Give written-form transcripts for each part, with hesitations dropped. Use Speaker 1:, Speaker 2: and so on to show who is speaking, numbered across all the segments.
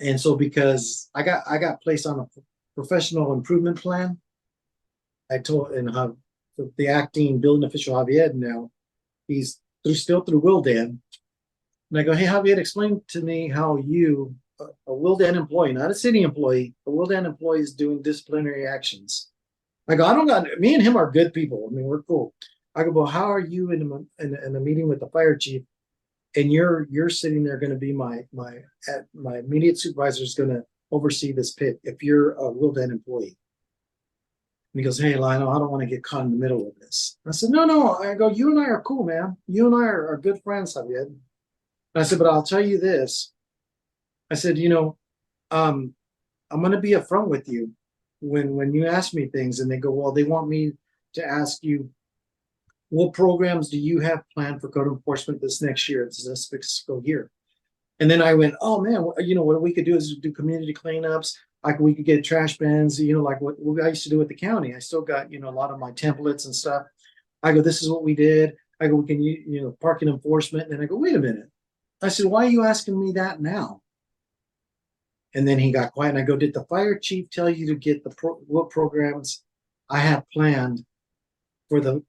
Speaker 1: And so because I got placed on a professional improvement plan, I told and the acting building official Javier now, he's still through Wildan. And I go, hey Javier, explain to me how you, a Wildan employee, not a city employee, a Wildan employee is doing disciplinary actions. I go, I don't got me and him are good people. I mean, we're cool. I go, well, how are you in a meeting with the fire chief, and you're sitting there going to be my immediate supervisor is going to oversee this pit if you're a Wildan employee. And he goes, hey, Lionel, I don't want to get caught in the middle of this. I said, no. I go, you and I are cool, man. You and I are good friends, Javier. And I said, but I'll tell you this. I said, I'm going to be upfront with you when you ask me things, and they go, well, they want me to ask you, what programs do you have planned for code enforcement this next year, this fiscal year? And then I went, oh man, what we could do is do community cleanups. Like we could get trash bins, like what I used to do with the county. I still got, a lot of my templates and stuff. I go, this is what we did. I go, we can, parking enforcement. And then I go, wait a minute. I said, why are you asking me that now? And then he got quiet, and I go, did the fire chief tell you to get what programs I have planned for the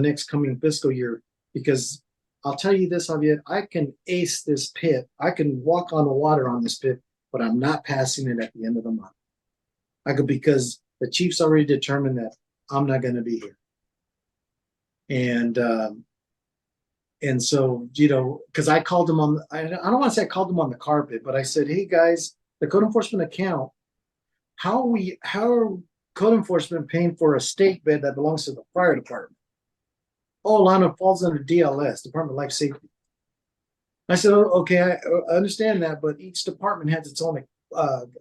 Speaker 1: next coming fiscal year? Because I'll tell you this, Javier, I can ace this pit. I can walk on the water on this pit, but I'm not passing it at the end of the month. I go, because the chief's already determined that I'm not going to be here. And so, because I called him I don't want to say I called him on the carpet, but I said, hey guys, the code enforcement account, how are code enforcement paying for a state bed that belongs to the fire department? Oh, Lana falls under DLS, Department of Life Safety. I said, oh, okay, I understand that, but each department has its own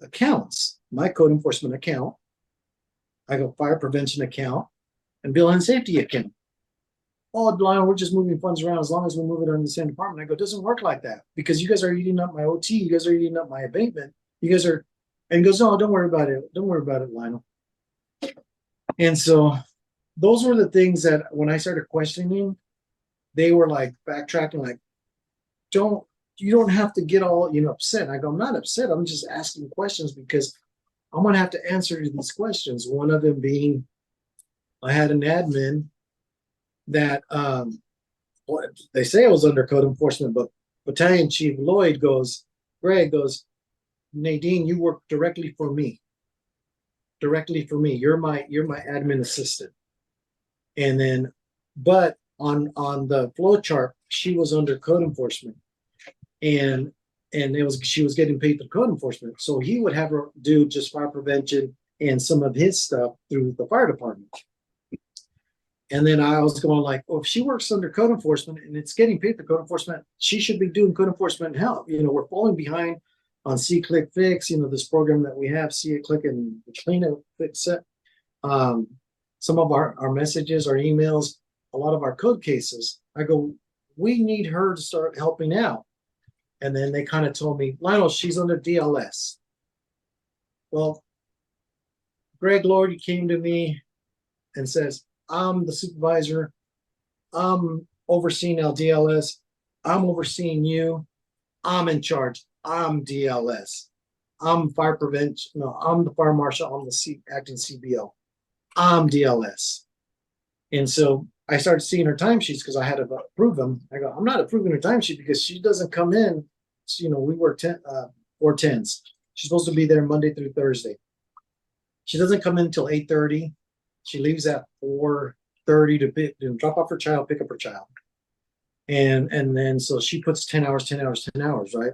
Speaker 1: accounts. My code enforcement account, I go fire prevention account, and building and safety account. Oh, Lionel, we're just moving funds around as long as we move it under the same department. I go, it doesn't work like that, because you guys are eating up my OT. You guys are eating up my abatement. You guys are, and he goes, no, don't worry about it. Don't worry about it, Lionel. And so those were the things that when I started questioning, they were like backtracking, like, you don't have to get all, upset. And I go, I'm not upset. I'm just asking questions because I'm going to have to answer these questions. One of them being, I had an admin that they say it was under code enforcement, but Battalion Chief Lloyd Greg goes, Nadine, you work directly for me. Directly for me. You're my admin assistant. And then, but on the flow chart, she was under code enforcement. And she was getting paid for code enforcement. So he would have her do just fire prevention and some of his stuff through the fire department. And then I was going like, well, if she works under code enforcement and it's getting paid for code enforcement, she should be doing code enforcement help. We're falling behind on See Click Fix, this program that we have, See It Click and Clean It Fix It. Some of our messages, our emails, a lot of our code cases. I go, we need her to start helping out. And then they kind of told me, Lionel, she's under DLS. Well, Greg Lord came to me and says, I'm the supervisor. I'm overseeing LDLS. I'm overseeing you. I'm in charge. I'm DLS. I'm fire prevention. No, I'm the fire marshal. I'm the acting CBO. I'm DLS. And so I started seeing her timesheets because I had to approve them. I go, I'm not approving her timesheet because she doesn't come in. We work 4/10s. She's supposed to be there Monday through Thursday. She doesn't come in until 8:30. She leaves at 4:30 to drop off her child, pick up her child. And then so she puts 10 hours, right?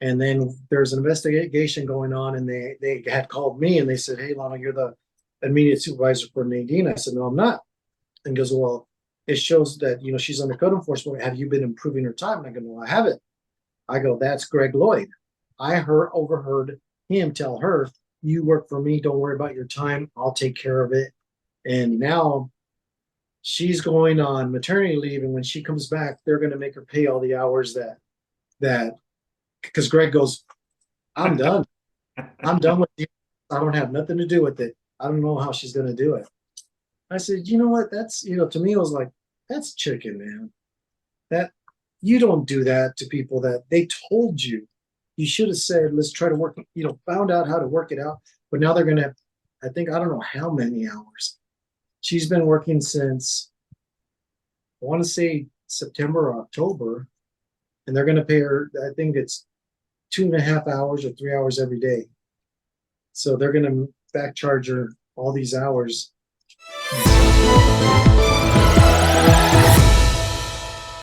Speaker 1: And then there's an investigation going on, and they had called me and they said, hey, Lana, you're the immediate supervisor for Nadine. I said, no, I'm not. And goes, well, it shows that, she's under code enforcement. Have you been improving her time? And I go, no, I haven't. I go, that's Greg Lloyd. I overheard him tell her, you work for me. Don't worry about your time. I'll take care of it. And now she's going on maternity leave. And when she comes back, they're going to make her pay all the hours that because Greg goes, I'm done. I'm done with you. I don't have nothing to do with it. I don't know how she's going to do it. I said, you know what? That's, to me, it was like, that's chicken, man. That you don't do that to people that they told you you should have said, let's try to work, found out how to work it out. But now they're gonna, I think, I don't know how many hours. She's been working since, I want to say September or October, and they're gonna pay her, I think it's 2.5 hours or 3 hours every day. So they're gonna back charge her all these hours.